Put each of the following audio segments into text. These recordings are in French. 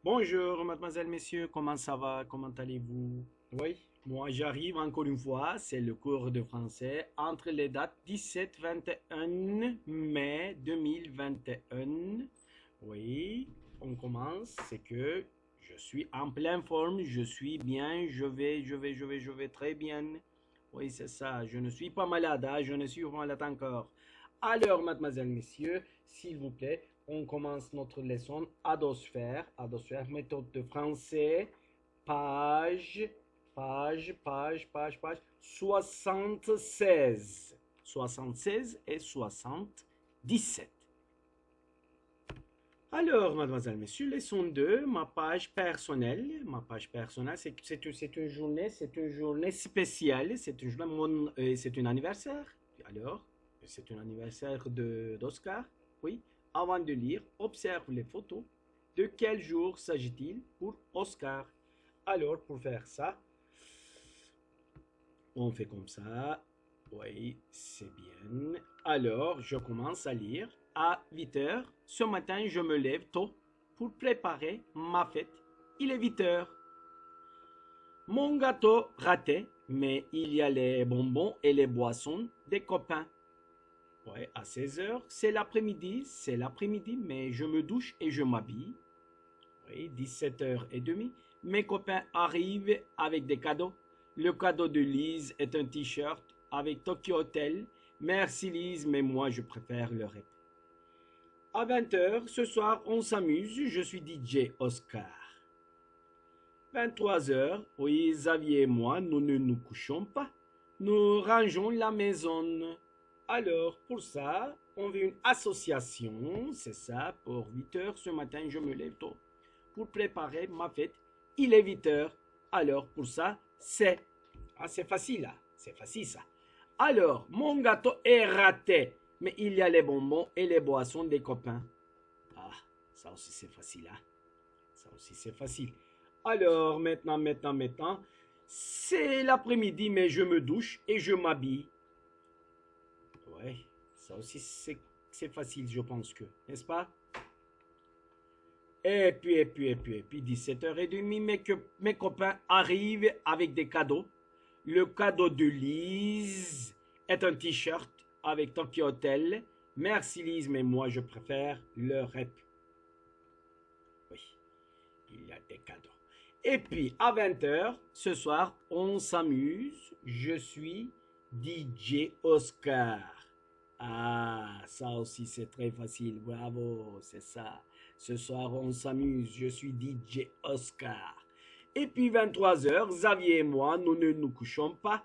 Bonjour, mademoiselle, messieurs, comment ça va? Comment allez-vous? Oui, moi j'arrive encore une fois, c'est le cours de français entre les dates 17-21 mai 2021. Oui, on commence, c'est que je suis en pleine forme, je suis bien, je vais très bien. Oui, c'est ça, je ne suis pas malade, hein, je ne suis pas malade encore. Alors, mademoiselle, messieurs, s'il vous plaît, on commence notre leçon Adosphère. Adosphère, méthode de français, page, page 76. 76 et 77. Alors, mademoiselle, monsieur, leçon 2, ma page personnelle. Ma page personnelle, c'est une journée spéciale. C'est une journée, c'est un anniversaire. Alors, c'est un anniversaire d'Oscar. Oui. Avant de lire, observe les photos. De quel jour s'agit-il pour Oscar? Alors, pour faire ça, on fait comme ça. Oui, c'est bien. Alors, je commence à lire. À 8 heures, ce matin, je me lève tôt pour préparer ma fête. Il est 8 heures. Mon gâteau raté, mais il y a les bonbons et les boissons des copains. Ouais, à 16 heures, c'est l'après-midi, mais je me douche et je m'habille. Oui, 17h30. Mes copains arrivent avec des cadeaux. Le cadeau de Lise est un t-shirt avec Tokyo Hotel. Merci Lise, mais moi je préfère le rap. À 20h, ce soir, on s'amuse. Je suis DJ Oscar. 23h, oui, Xavier et moi, nous ne nous couchons pas. Nous rangeons la maison. Alors, pour ça, on veut une association. C'est ça, pour 8h ce matin, je me lève tôt pour préparer ma fête. Il est 8 heures. Alors, pour ça, c'est... Ah, c'est facile, là. C'est facile, ça. Alors, mon gâteau est raté. Mais il y a les bonbons et les boissons des copains. Ah, ça aussi, c'est facile, hein. Ça aussi, c'est facile. Alors, maintenant. C'est l'après-midi, mais je me douche et je m'habille. Ouais, ça aussi, c'est facile, je pense que. N'est-ce pas? Et puis, 17h30, mes copains arrivent avec des cadeaux. Le cadeau de Lise est un t-shirt avec Tokyo Hotel. Merci Lise, mais moi je préfère le rep. Oui, il y a des cadeaux. Et puis, à 20h, ce soir, on s'amuse. Je suis DJ Oscar. Ah, ça aussi c'est très facile. Bravo, c'est ça. Ce soir, on s'amuse. Je suis DJ Oscar. Et puis 23h, Xavier et moi, nous ne nous couchons pas.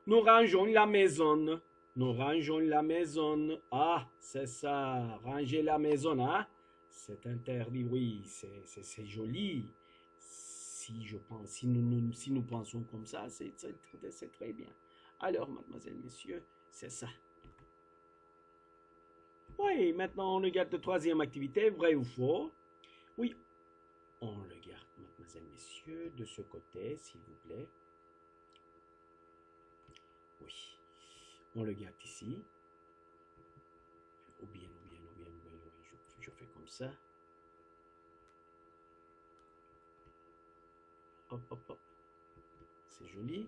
Nous rangeons la maison. Nous rangeons la maison. Ah, c'est ça. Ranger la maison, hein? C'est interdit, oui. C'est joli. Si nous pensons comme ça, c'est très bien. Alors, mademoiselle, messieurs, c'est ça. Oui, maintenant on regarde la troisième activité, vrai ou faux. Oui, on regarde, mademoiselle, messieurs, de ce côté, s'il vous plaît. Oui, on regarde ici. Ou bien, je fais comme ça. Hop, hop, hop. C'est joli.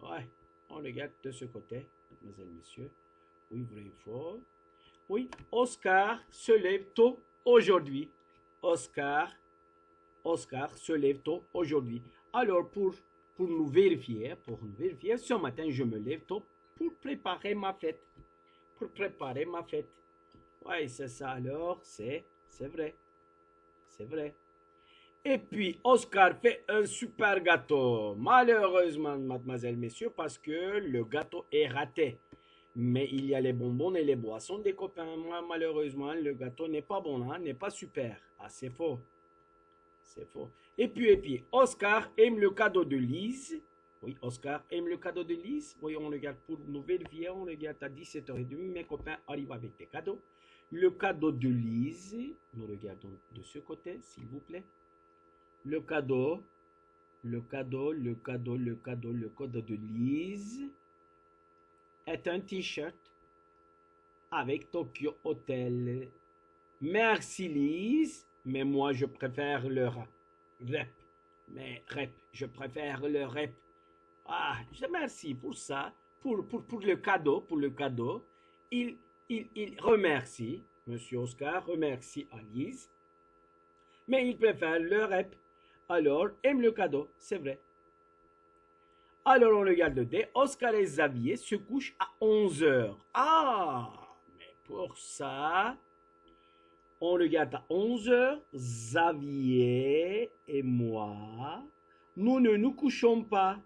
Ouais, on regarde de ce côté, mademoiselle, messieurs. Oui, vrai ou faux. Oui, Oscar se lève tôt aujourd'hui. Oscar se lève tôt aujourd'hui. Alors, pour nous vérifier, ce matin, je me lève tôt pour préparer ma fête. Pour préparer ma fête. Oui, c'est ça. Alors, c'est vrai. C'est vrai. Et puis, Oscar fait un super gâteau. Malheureusement, mademoiselle, messieurs, parce que le gâteau est raté. Mais il y a les bonbons et les boissons des copains. Moi, malheureusement, le gâteau n'est pas bon, hein, n'est pas super. Ah, c'est faux. C'est faux. Et puis, Oscar aime le cadeau de Lise. Oui, Oscar aime le cadeau de Lise. Oui, on regarde pour nous vérifier. On regarde à 17h30. Mes copains arrivent avec des cadeaux. Le cadeau de Lise. Nous regardons de ce côté, s'il vous plaît. Le cadeau de Lise est un t-shirt avec Tokyo Hotel. Merci Lise, mais moi je préfère le rat. rep. Mais rep, je préfère le rep. Ah, je merci pour ça, pour le cadeau, Il remercie, Monsieur Oscar remercie Alice, mais il préfère le rep. Alors, aime le cadeau, c'est vrai. Alors, on regarde le dé. Oscar et Xavier se couchent à 11 heures. Ah, mais pour ça, on regarde à 11 heures. Xavier et moi, nous ne nous couchons pas.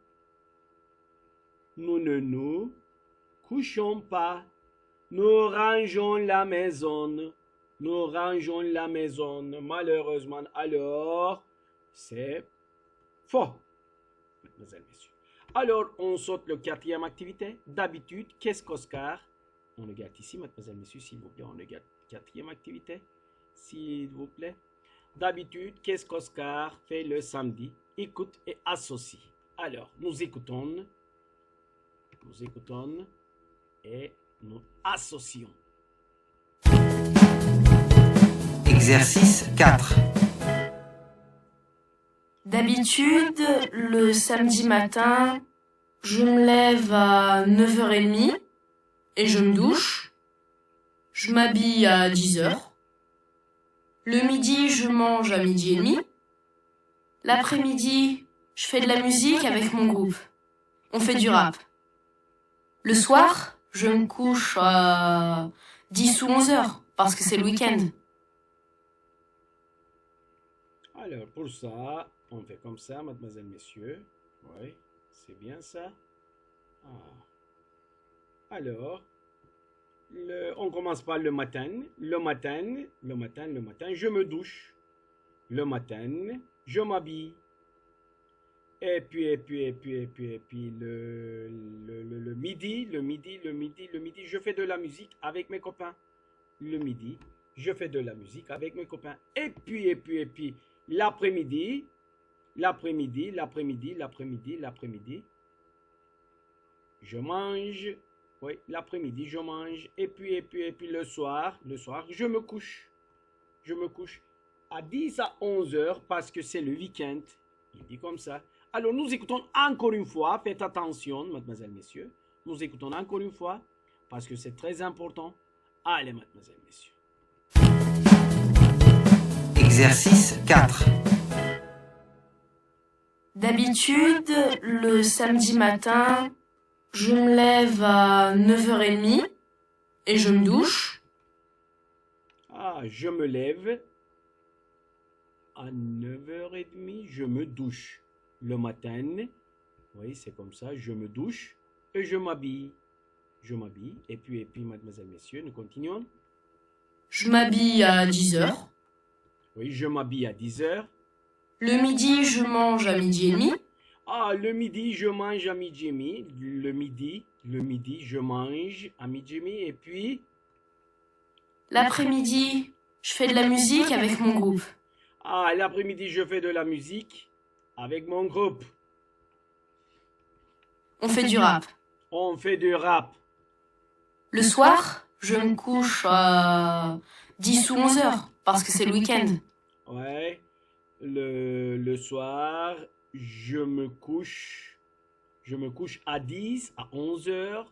Nous ne nous couchons pas. Nous rangeons la maison. Nous rangeons la maison. Malheureusement, alors, c'est faux, mesdemoiselles, messieurs. Alors, on saute le quatrième activité. D'habitude, qu'est-ce qu'Oscar? On regarde ici, mademoiselle, messieurs, s'il vous plaît. On regarde quatrième activité, s'il vous plaît. D'habitude, qu'est-ce qu'Oscar fait le samedi? Écoute et associe. Alors, nous écoutons et nous associons. Exercice 4. D'habitude, le samedi matin, je me lève à 9h30 et je me douche. Je m'habille à 10h. Le midi, je mange à 12h30. L'après-midi, je fais de la musique avec mon groupe. On fait du rap. Le soir, je me couche à 10 ou 11h parce que c'est le week-end. Alors, pour ça, on fait comme ça, mademoiselle, messieurs. Oui, c'est bien ça. Ah. Alors, on commence par le matin. Le matin, je me douche. Le matin, je m'habille. Et puis, le midi, je fais de la musique avec mes copains. Le midi, je fais de la musique avec mes copains. Et puis, l'après-midi, je mange. Oui, l'après-midi, je mange. Et puis, le soir, je me couche. Je me couche à 10 à 11 heures parce que c'est le week-end. Il dit comme ça. Alors, nous écoutons encore une fois. Faites attention, mademoiselles, messieurs. Nous écoutons encore une fois parce que c'est très important. Allez, mademoiselles, messieurs. Exercice 4. D'habitude, le samedi matin, je me lève à 9h30 et je me douche. Ah, je me lève à 9h30, je me douche. Le matin, oui, c'est comme ça, je me douche et je m'habille. Je m'habille, et puis, mademoiselles, messieurs, nous continuons. Je m'habille à 10h. Oui, je m'habille à 10h. Le midi, je mange à 12h30. Ah, le midi, je mange à 12h30. Le midi, je mange à 12h30, et puis... L'après-midi, je fais de la musique avec mon groupe. Ah, l'après-midi, je fais de la musique avec mon groupe. On fait du rap. On fait du rap. Le soir, je me couche à 10 ou 11h parce que c'est le week-end. Ouais. Le soir, je me couche à 10 à 11 heures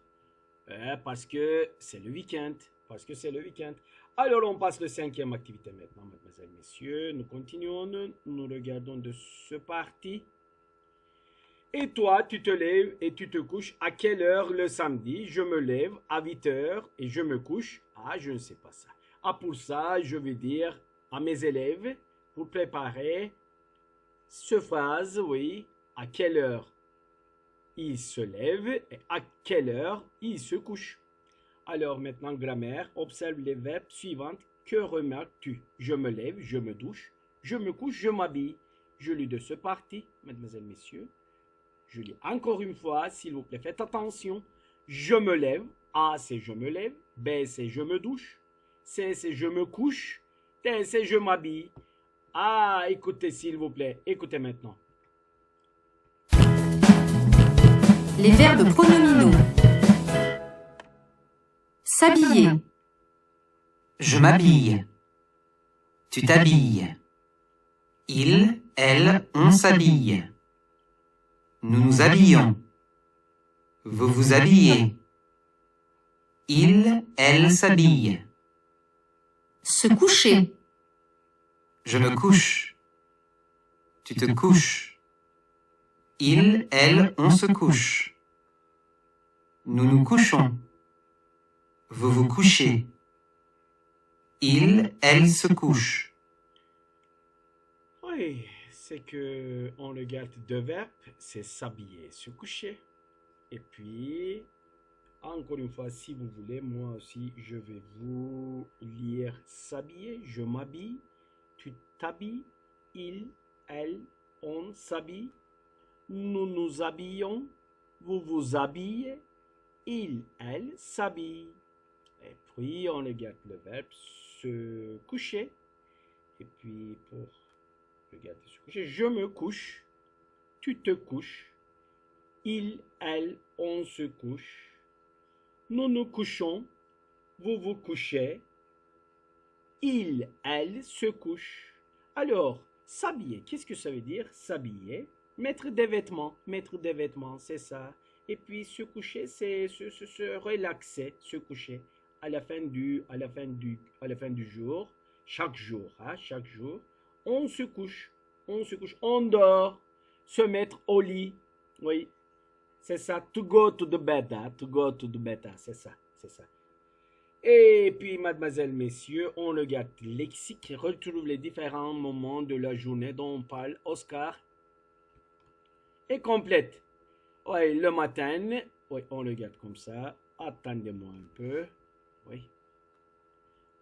parce que c'est le week-end. Alors, on passe la cinquième activité maintenant, mademoiselles, messieurs. Nous continuons, nous regardons de ce parti. Et toi, tu te lèves et tu te couches à quelle heure le samedi? Je me lève à 8 heures et je me couche. Ah, je ne sais pas ça. Ah, pour ça, je vais dire à mes élèves, pour préparer cette phrase, oui, à quelle heure il se lève et à quelle heure il se couche. Alors maintenant, grammaire, observe les verbes suivants. Que remarques-tu? Je me lève, je me douche, je me couche, je m'habille. Je lis de ce parti, mesdemoiselles, messieurs. Je lis encore une fois, s'il vous plaît, faites attention. Je me lève. A, c'est je me lève. B, c'est je me douche. C, c'est je me couche. D, c'est je m'habille. Ah, écoutez, s'il vous plaît. Écoutez maintenant. Les verbes pronominaux. S'habiller. Je m'habille. Tu t'habilles. Il, Elle, on s'habille. Nous nous habillons. Vous vous habillez. Il, elle s'habille. Se coucher. Je me couche. Tu te couches. Il, elle, on se couche. Nous nous couchons. Vous vous couchez. Il, elle se couche. Oui, c'est que on regarde deux verbes, c'est s'habiller, se coucher. Et puis, encore une fois, si vous voulez, moi aussi, je vais vous lire s'habiller. Je m'habille, tu t'habilles, il, elle, on s'habille, nous nous habillons, vous vous habillez, il, elle s'habille. Et puis, on regarde le verbe se coucher. Et puis, pour regarder se coucher, je me couche, tu te couches, il, elle, on se couche, nous nous couchons, vous vous couchez, il, elle se couche. Alors, s'habiller, qu'est-ce que ça veut dire? S'habiller, mettre des vêtements, c'est ça. Et puis se coucher, c'est se relaxer, se coucher à la fin du jour, chaque jour, on se couche, on dort, se mettre au lit, oui, c'est ça, to go to the bed, c'est ça. Et puis, mademoiselle, messieurs, on regarde lexique, retrouve les différents moments de la journée dont on parle, Oscar, et complète. Oui, le matin, oui, on regarde comme ça, attendez-moi un peu, oui,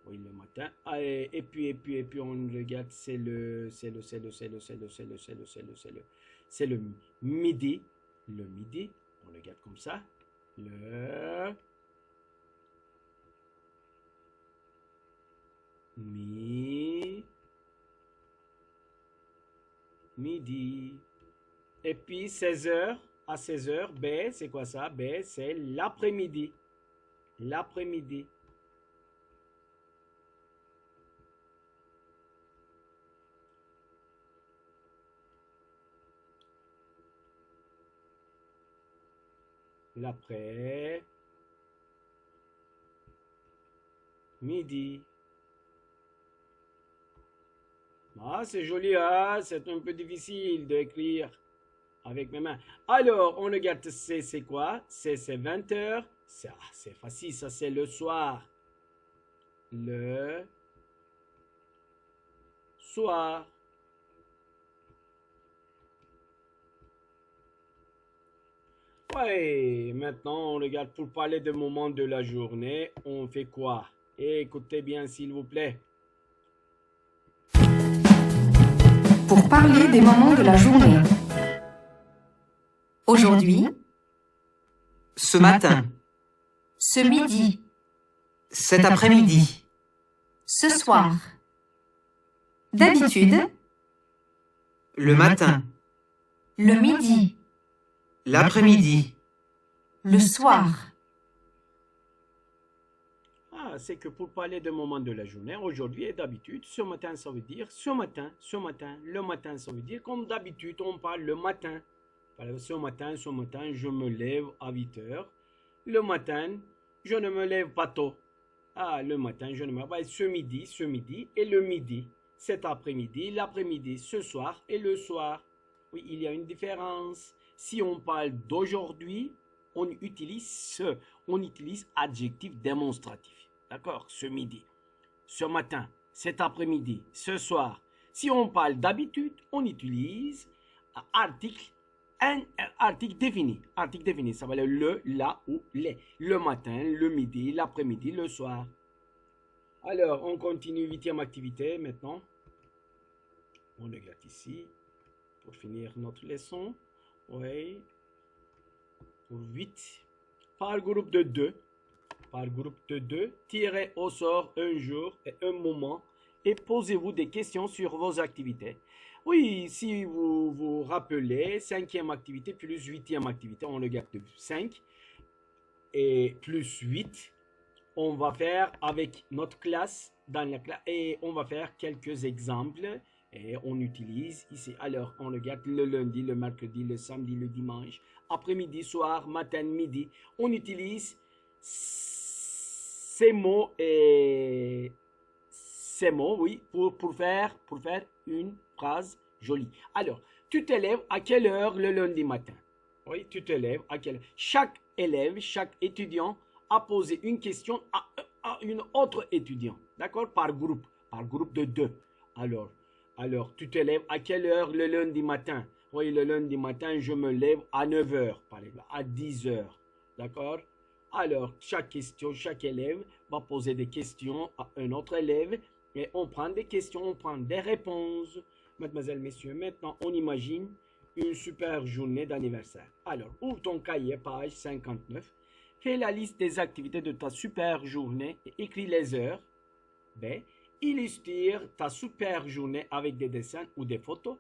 le matin, et puis on regarde, c'est le midi, on regarde comme ça, le midi. Et puis 16h, à 16h, B, c'est quoi ça? B, c'est l'après-midi. L'après-midi. L'après-midi. Ah, c'est joli, hein? C'est un peu difficile d'écrire avec mes mains. Alors, on regarde C, c'est quoi? C, c'est 20h. C'est facile, ça c'est le soir. Le soir. Ouais, maintenant on regarde pour parler des moments de la journée. On fait quoi? Écoutez bien s'il vous plaît. Pour parler des moments de la journée. Aujourd'hui, Ce matin, ce midi, cet après-midi, ce soir. D'habitude, le matin, le midi, l'après-midi, le soir. Ah, c'est que pour parler des moments de la journée, aujourd'hui et d'habitude, ce matin, ça veut dire ce matin. Le matin, ça veut dire comme d'habitude, on parle le matin. Ce matin, je me lève à 8h. Le matin, je ne me lève pas tôt. Ah, le matin, je ne me lève pas. Ce midi et le midi. Cet après-midi, l'après-midi, ce soir et le soir. Oui, il y a une différence. Si on parle d'aujourd'hui, on utilise adjectif démonstratif. D'accord? Ce midi, ce matin, cet après-midi, ce soir. Si on parle d'habitude, on utilise article défini. Article défini, ça va être le, la ou les. Le matin, le midi, l'après-midi, le soir. Alors, on continue 8e activité maintenant. On regarde ici pour finir notre leçon. Oui. Pour 8. Par groupe de 2. Tirez au sort un jour et un moment et posez-vous des questions sur vos activités. Oui, si vous vous rappelez, 5e activité plus 8e activité, on regarde 5 et plus 8. On va faire avec notre classe dans la classe et on va faire quelques exemples Et on utilise ici, alors on regarde le lundi, le mercredi, le samedi, le dimanche, après-midi, soir, matin, midi. On utilise ces mots et ces mots, oui, pour faire une phrase jolie. Alors, tu te lèves à quelle heure le lundi matin? Oui, tu te lèves à quelle heure? Chaque élève, chaque étudiant a posé une question à une autre étudiant, d'accord? Par groupe de 2. Alors, tu te lèves à quelle heure le lundi matin? Oui, le lundi matin, je me lève à 9 heures, par exemple, à 10 heures, d'accord? Alors, chaque élève va poser des questions à un autre élève et on prend des questions, on prend des réponses. Mademoiselles, messieurs, maintenant, on imagine une super journée d'anniversaire. Alors, ouvre ton cahier, page 59. Fais la liste des activités de ta super journée et écris les heures. B. Illustre ta super journée avec des dessins ou des photos.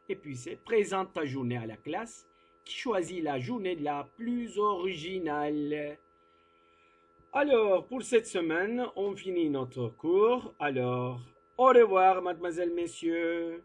Et puis C. Présente ta journée à la classe qui choisit la journée la plus originale. Alors, pour cette semaine, on finit notre cours. Alors, au revoir, mademoiselles, messieurs.